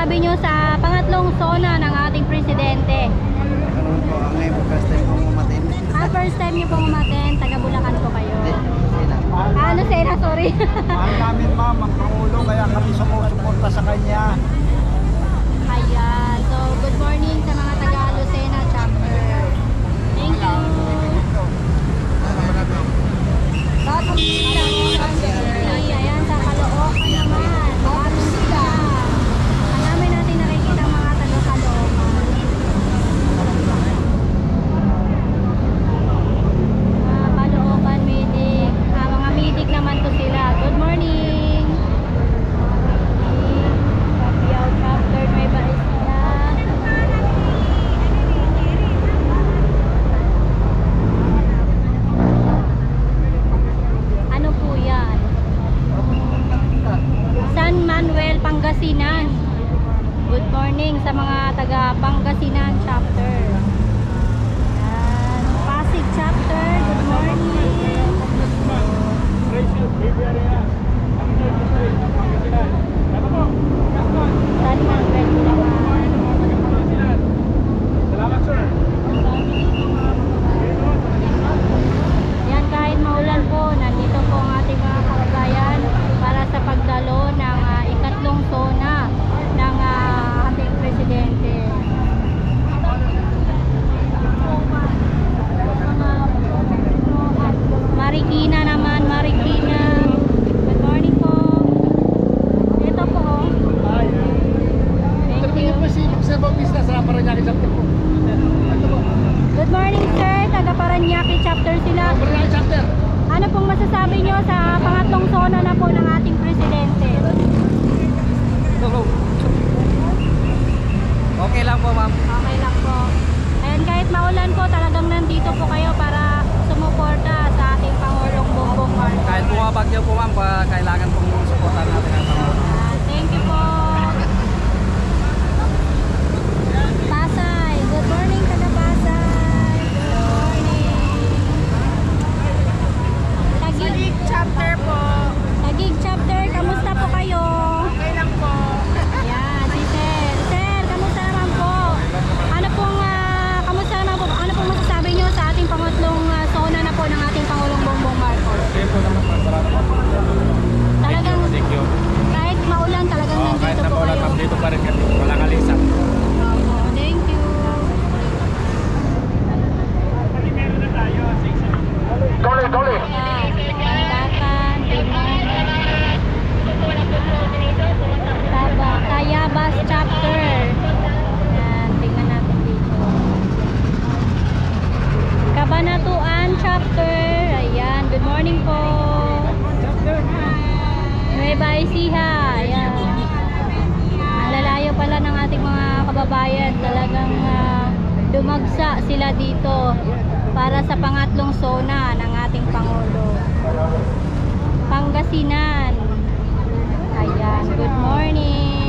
masasabi nyo sa pangatlong zona ng ating presidente? Karoon po, ngayon po first time po umatin. First time nyo pong umaten, taga Bulacan po kayo. Sila. Lucena, sorry. Mahal namin ma'am, ang Pangulo, kaya kami sumusuporta sa kanya. Ayan. So, good morning sa mga taga Lucena chapter. Thank you. Ayan, sa Caloocan naman. Ang namin natin nakikita ang mga taga Caloocan. Caloocan, Midik. Mga Midik naman to sila. Good morning. Kapiyaw chapter, Nueva Ecija. Ano po yan? San Manuel, Pangasinan. Good morning sa mga taga Pangasinan chapter. Yan. Pasig chapter, good morning. San Manuel naman. Salamat sir. Yan, kahit maulan po, nandito po ang ating mga kababayan para sa pagdalo ng ikatlong zona ng ating presidente. Marikina naman, Marikina. Good morning po. Ito po. Thank you. Good morning sir, taga Paranaque chapter sila. Ano pong masasabi nyo sa pangatlong zona na po ng ating presidente? Okay lang po ma'am. Okay lang po. And kahit maulan po, talagang nandito po kayo para sumuporta sa ating Pangulong Bongbong Marcos. Kahit bumabagyo po ma'am, kailangan pong suportahan natin ang Pangulo. Thank you po. Pasay. Good morning, taga Pasay. Good morning. Taguig chapter po. Taguig chapter, kamusta po kayo? Okay lang po. Yan, si Sir. Sir, kamusta naman po? Kamusta naman po? Ano pong masasabi nyo sa ating pangatlong zona na po ng ating Pangulong Bongbong Marcos? Tempo naman po, salamat po. Talagang, Thank you. kahit maulan, talagang Kahit nandito na po maulan kayo. ma'am, dito pa rin kami. Walang alisan. Opo, thank you. Dole. Pandakan, Tayabas chapter. Yan, tingnan natin dito. Cabanatuan chapter. Ayan, good morning po. Nueva Ecija. Ayan. Ang lalayo pala ng ating mga kababayan. Talagang dumagsa sila dito para sa pangatlong zona ng ating Pangulo. Pangasinan. Ayan, good morning.